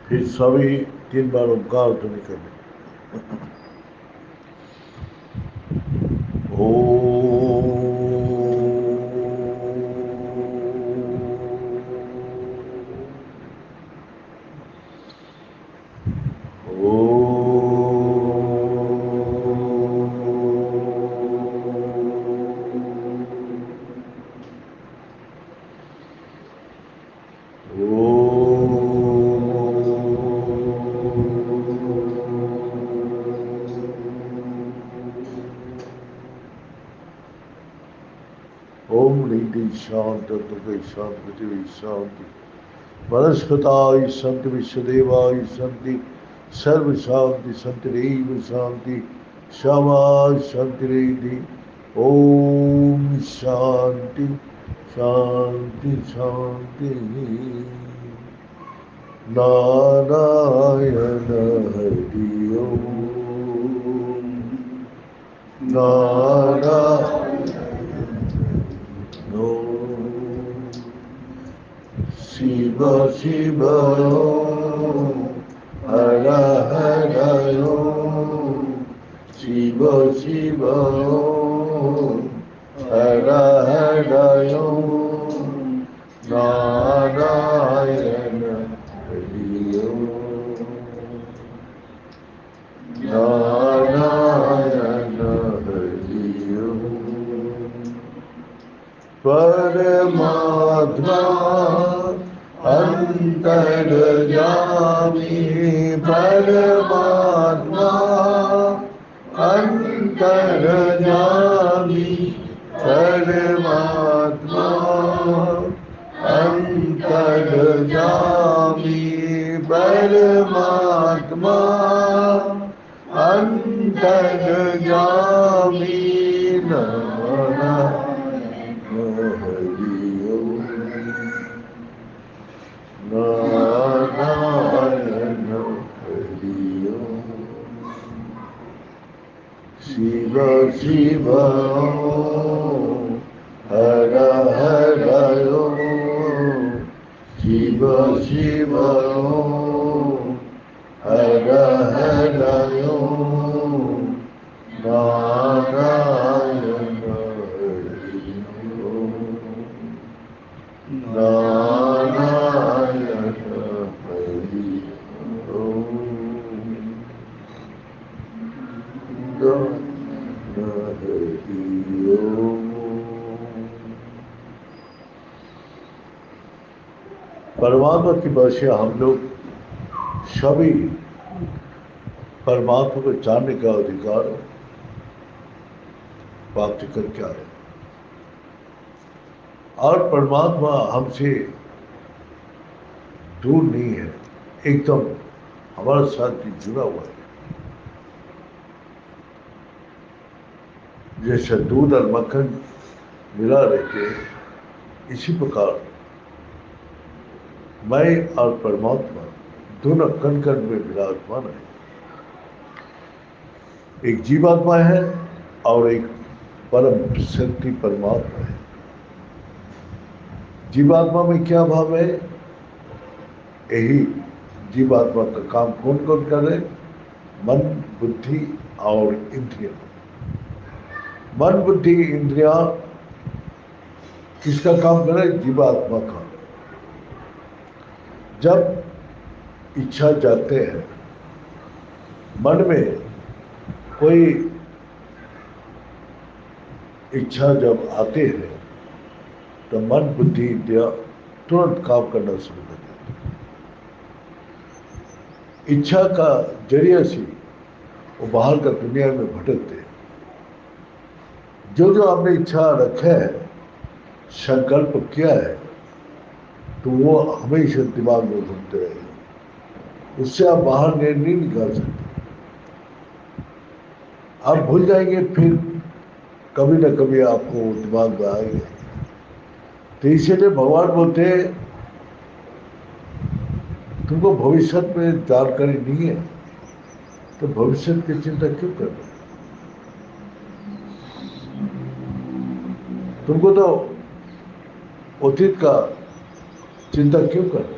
پھر سبھی 3 بار اومکار دھونی کرنے. اوم نیتی شانت دکھ شانت پرتھوی شانتی ونسپتائ سنت وشودیوائ سنتی سرو شانتی سنتریو شانتی شما شانتریدھی. اوم شانتی شانتی شانتی. نارائن ہری اوم نارائن اوم شیو شیو اوم ہر ہر اوم شیو شیو اوم ہر ہر اوم نارائن ہری اوم نارائن ہری اوم. پرماتما انتریامی پرماتما انتریامی پرماتما انتریامی پرماتما انتریامی نارائن ہری اوم نارائن ہری اوم شیو شیو اوم ہر ہر اوم شیو شیو اوم ہر ہر اوم نارائن ہری اوم نارائن ہری اوم نارائن ہری اوم. پرماتما کی بادشاہ ہم لوگ سبھی پرماتما کو جاننے کا ادھیکار پراپت کر کے آئے اور پرماتما ہم سے دور نہیں ہے، ایک دم ہمارے ساتھ بھی جڑا ہوا ہے. جیسے دودھ اور مکھن ملا رہتے اسی پرکار میں اور پرماتما دونوں کن کن میں وراجمان ہے. ایک جیواتما ہے اور ایک پرم شکتی پرماتما ہے. جیواتما میں کیا بھاو ہے؟ یہی جیواتما کا کام کون کون کرے؟ من بدھی اور اندریاں. من بدھی اندریاں کس کا کام کرے؟ جیواتما کا. جب اچھا جاتے ہیں من میں کوئی اچھا جب آتے ہیں تو من بدھی اندریاں ترنت کام کرنا شروع کر دیتے ہیں. اچھا کا ذریعہ سے وہ باہر کا دنیا میں بھٹکتے ہیں. جو ہم نے اچھا رکھا ہے، سنکلپ کیا ہے، تو وہ ہمیشہ دماغ میں گھومتے رہے گا. اس سے آپ باہر نہیں نکال سکتے. آپ بھول جائیں گے، پھر کبھی نہ کبھی آپ کو دماغ میں آئے گا. تو اسی لیے بھگوان بولتے ہیں تم کو بھوشیہ میں جانکاری نہیں ہے تو بھوشیہ کی چنتا کیوں کرنا؟ تم کو تو اتیت کا چنتا کیوں کرنا؟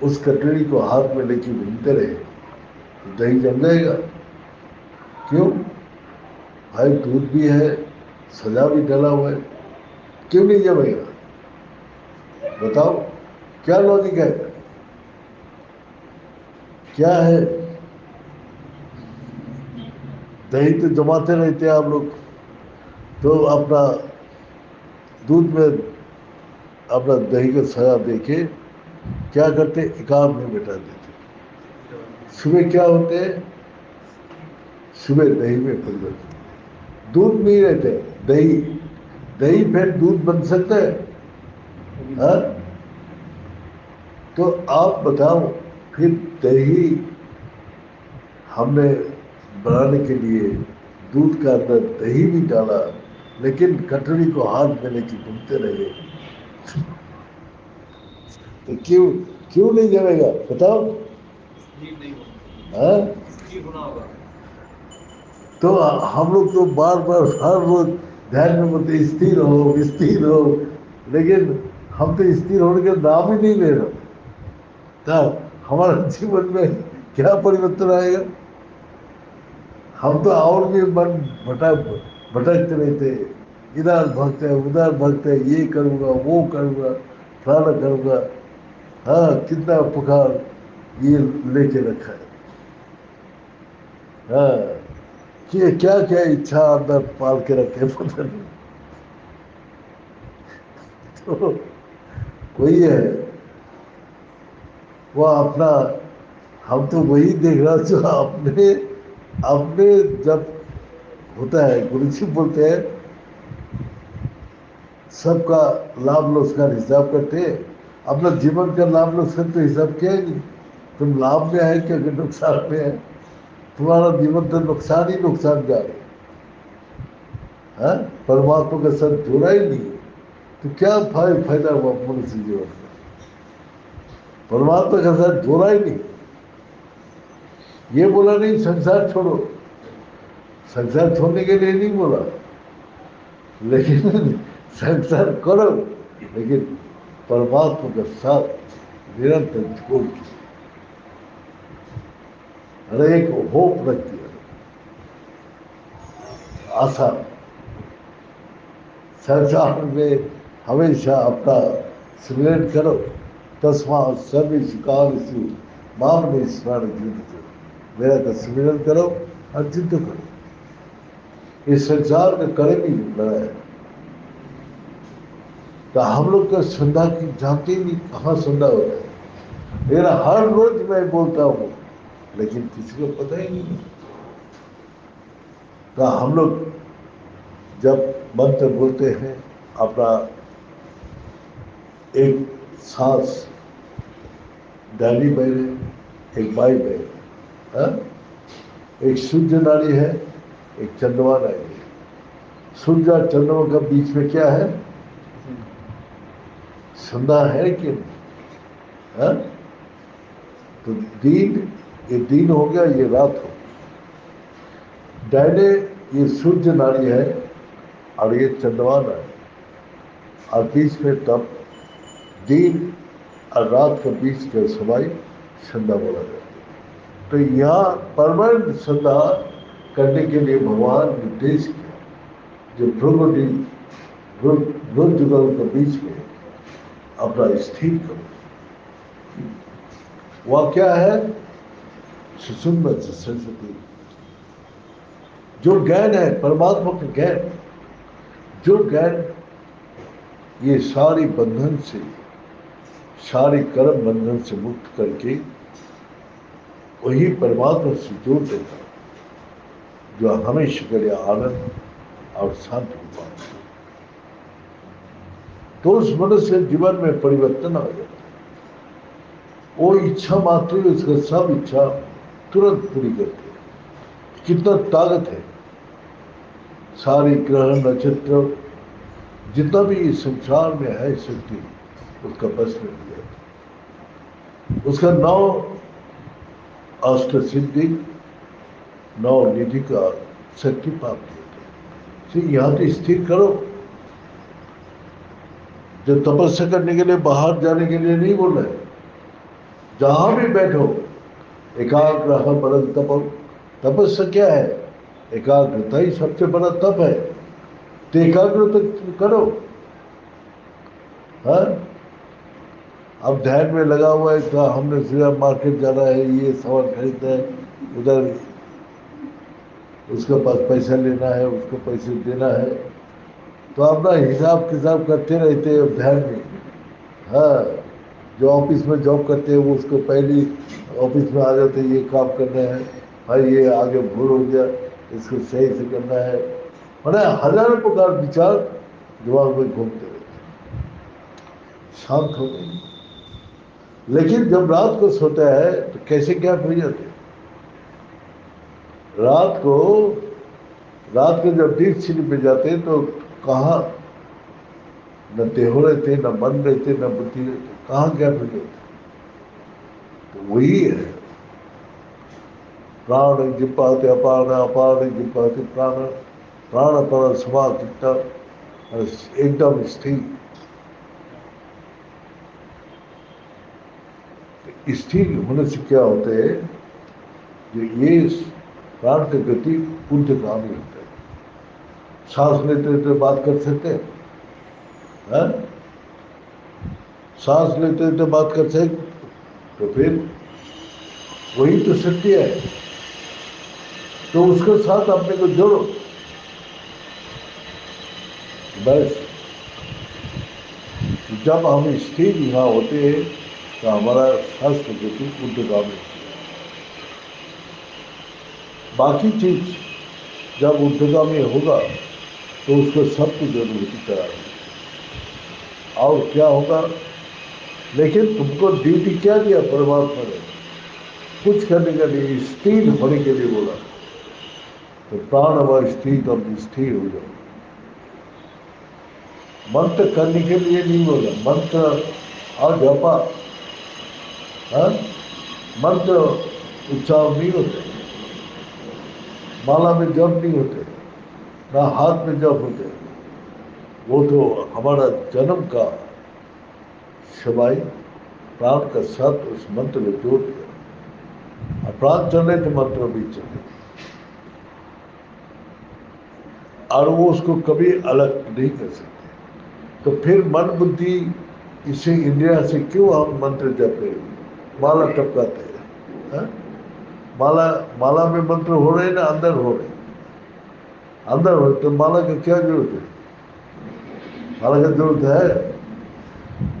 اس کٹوری کو ہاتھ میں لے کے گھومتے رہے تو دہی جم جائے گا. کیوں بھائی؟ دودھ بھی ہے، سجا بھی ڈلا ہوا ہے، کیوں نہیں جمے گا؟ بتاؤ کیا لاجک ہے، کیا ہے؟ دہی تو جماتے رہتے ہیں آپ لوگ، تو اپنا دودھ میں اپنا دہی کا سجا دے کے کیا کرتے؟ اکام میں بٹھا دیتے. صبح کیا ہوتے ہیں؟ صبح دہی میں پریورتن. دودھ نہیں رہتے، دہی. دہی پھر دودھ بن سکتا ہے؟ ہاں؟ تو آپ بتاؤ پھر دہی ہم نے بنانے کے لیے دودھ کا اندر دہی بھی ڈالا، لیکن کٹوری کو ہاتھ میں لے کے گھومتے رہے تو کیوں نہیں جمے گا؟ بتاؤ. ہاں؟ تو ہم لوگ تو بار بار ہر روز دھیان میں بولتے استھر ہو استھر ہو، لیکن ہم تو استھر ہونے کا نام ہی نہیں لے رہے. تو ہمارے جیون میں کیا پریورتن آئے گا؟ ہم تو اور بھی من بھٹکتے رہتے، ادھر بھگتے ادھر بھگتے، یہ کروں گا وہ کروں گا فلانا کروں گا. ہاں کتنا پکار یہ لے کے رکھا ہے. ہاں کیا کیا اچھا اندر پال کے رکھے پتہ نہیں. تو وہی ہے وہ اپنا. ہم تو وہی دیکھ رہا جو اپنے جب ہوتا ہے گرو جی بولتے ہیں سب کا لابھ لوسکار حساب کرتے ہیں، اپنا جیون کا لابھ لوسکار تو حساب کیا ہی نہیں. تم لابھ میں ہے کہ اگر نقصان میں ہے؟ تمہارا جیون تو نقصان ہی نقصان جا رہا ہے. ہاں پرماتما کا ساتھ جوڑا ہی نہیں ہے تو کیا فائدہ ہوا منشی جیون کا؟ پرماتما کا ساتھ جوڑا ہی نہیں. یہ بولا نہیں سنسار چھوڑو، سنسار چھوڑنے کے لیے نہیں بولا، لیکن سنسار کرو لیکن پرماتما کا ساتھ نرنتر چھوڑ کے ہر ایک ہوپ رکھتی ہے، آسا سنسار میں ہمیشہ اپنا سمرن کرو. تسما سبھی کال مام نے اسمرن کیے، میرا کا سمرن کرو اور جد کرو. اس سنسار میں کرے بھی لڑا ہے. تو ہم لوگ کا سندا کی جانتے ہی نہیں کہاں سندا ہوتا ہے. میرا ہر روز میں بولتا ہوں لیکن کسی کو پتہ ہی نہیں. تو ہم لوگ جب منتر بولتے ہیں اپنا ایک سانس دہلی بہرے ایک بائی بہرے، ایک سوریہ ناڑی ہے ایک چندوا ناڑی ہے. سوریہ اور چندرما کا بیچ میں کیا ہے؟ سندا ہے کہ نہیں؟ تو دن یہ دن ہو گیا، یہ رات ہو گئی. دائنے یہ سوریہ ناڑی ہے اور یہ چندوا ناڑی، اور بیچ میں تب دن اور رات کے بیچ کا سمائی سندا بولا جاتا ہے. تو یہاں پرماننٹ سندا کرنے کے لیے بھگوان نردیش کیا جو برج جگل کے بیچ میں اپنا استھر کرو. وہ کیا ہے؟ سشمبھ سے سرسوتی جو گیان ہے پرماتما کا گیان، جو گیان یہ ساری بندھن سے ساری کرم بندھن سے مکت کر کے وہی پرماتما سے جوڑ دیتا جو ہمیشہ کے لیے آنند اور شانتی کو پاتا. تو اس منشیہ جیون میں پریورتن آ جاتا ہے. وہ اچھا ماتر اس کا سب اچھا ترنت پوری کرتے ہیں. کتنا طاقت ہے! ساری گرہ نچتر جتنا بھی اس سنسار میں ہے شکتی اس کا بس میں ہو جاتا ہے. اس کا نو اشٹ سدھی نو ندھی کا شکتی پراپت ہوتا ہے. یہاں تو استھر کرو. جو تپسیا کرنے کے لیے باہر جانے کے لیے نہیں بول رہے، جہاں بھی بیٹھو ایکاگرہ پرم تپم، تپسیا کیا ہے؟ ایکاگرتا ہی سب سے بڑا تپ ہے. تو ایکاگرتا کرو. ہاں اب دھیان میں لگا ہوا ہے کہ ہم نے سیدھا مارکیٹ جانا ہے، یہ سامان خریدنا ہے، ادھر اس کے پاس پیسہ لینا ہے، اس کو پیسے دینا ہے، تو اپنا حساب کتاب کرتے رہتے ہیں دھیان میں. ہاں جو آفس میں جاب کرتے ہیں وہ اس کو پہلی آفس میں آ جاتے ہیں، یہ کام کرنا ہے بھائی، یہ آگے بھول ہو گیا، اس کو صحیح سے کرنا ہے. ہزاروں پرکار وچار دماغ میں گھومتے رہتے، شانت ہو گئی. لیکن جب رات کو سوتا ہے تو کیسے کیا ہو جاتے ہیں؟ رات کو جب ڈیپ سلیپ میں جاتے ہیں تو کہاں نہ دیہو رہتے، نہ من رہتے، نہ بدھی رہتے، کہاں کیا بھول جاتے؟ تو وہی ہے پران جپاتے اپان، اپان جپاتے پران، پران پر سماپت ایک دم استھر. استھر ہونے سے کیا ہوتا ہے؟ جو یہ پران کی گتی اردگامی ہوتا ہے. سانس لیتے لیتے بات کر سکتے ہیں؟ ہاں؟ سانس لیتے لیتے بات کر سکتے تو پھر وہی تو شکتی ہے. تو اس کے ساتھ اپنے کو جوڑو بس. جب ہم استھر یہاں ہوتے ہیں تو ہمارا سانس کی گتی اردگامی ہوتی ہے. باقی چیز جب اردگامی ہوگا تو اس کو سب کی ضرورت قرار ہوگی. اور کیا ہوگا؟ لیکن تم کو ڈیوٹی کیا دیا پرماتما نے؟ کچھ کرنے کا نہیں، استھر ہونے کے لیے بولا. تو پران ہوا استھر، تب استھر ہو جاؤ. منتر کرنے کے لیے نہیں بولا، منتر اور جپا، منتر اچار نہیں ہوتے، مالا میں جپ نہیں ہوتے، نہ ہاتھ میں جپ ہوتے. وہ تو ہمارا جنم کا شوائی پران کا ساتھ اس منتر میں جوڑ دیا. اور پران چلے تو منتر بھی چلے، اور وہ اس کو کبھی الگ نہیں کر سکتے. تو پھر من بدھی اسے انڈیا سے کیوں ہم منتر جپ رہے ہیں؟ مالا ٹپکاتے ہیں. مالا میں منتر ہو رہے نا، اندر ہو رہے، اندر ہو. تو مالا کی کیا ضرورت ہے؟ مالا کی ضرورت ہے؟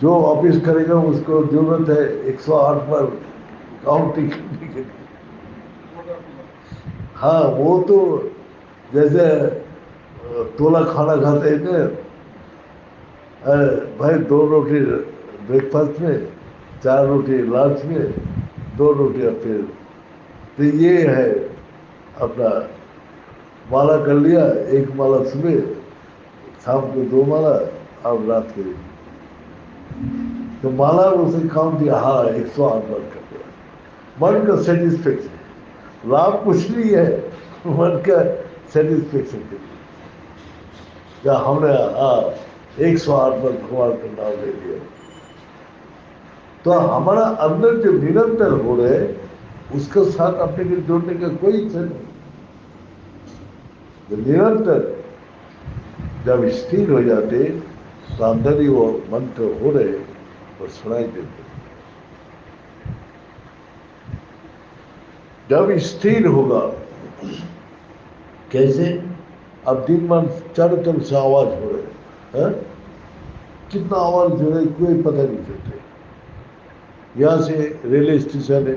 جو آفس کرے گا اس کو ضرورت ہے 108 پر کاؤنٹنگ کرنے کے لیے. ہاں وہ تو جیسے تولا کھانا کھاتے ہیں نا، بھائی 2 روٹی بریک فاسٹ میں، 4 روٹی لنچ میں، 2 روٹیاں پھر. تو یہ ہے اپنا مالا کر لیا، 1 مالا صبح، شام کو 2 مالا، اور رات کے. تو مالا اسے کام دیا، ہاں 108 بار کر دیا. من کا سیٹسفیکشن، لابھ کچھ نہیں ہے، من کا سیٹسفیکشن کے لیے. یا ہم نے 108 بار بھگوان کا نام لے لیا. تو ہمارا اندر جو نرنتر ہو رہے اس کے ساتھ اپنے کو جوڑنے کا کوئی اچھا نہیں. نرنتر جب استھر ہو جاتے تو اندر ہی وہ منتر ہو رہے اور سنائی دیتے. جب استھر ہوگا کیسے؟ اب دن من چاروں طرف سے آواز ہو رہے، کتنا آواز جو ہے کوئی پتہ نہیں چلتے. یہاں سے ریلوے اسٹیشن ہے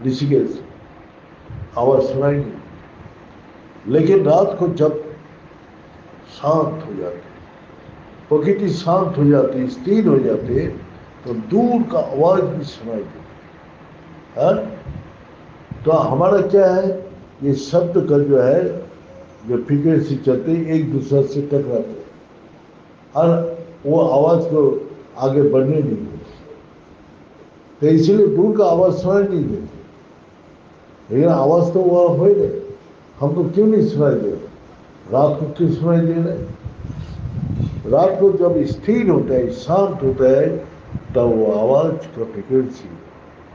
رشی کیش، آواز سنائی نہیں. لیکن رات کو جب شانت ہو جاتے، پرکرتی شانت ہو جاتی، استھر ہو جاتے، تو دور کا آواز بھی سنائی دیتا. تو ہمارا کیا ہے؟ یہ شبد کا جو ہے جو فریکوینسی چلتے ایک دوسرے سے ٹکراتے، اور وہ آواز کو آگے بڑھنے نہیں دیتے. تو اسی لیے دور کا آواز سنائی نہیں دیتی. لیکن آواز تو وہ ہوئے گئے، ہم کو کیوں نہیں سنائی دے رہے؟ رات کو کیوں سنائی دے رہے؟ رات کو جب استھر ہوتا ہے، شانت ہوتا ہے، تب وہ آواز کا فریکوینسی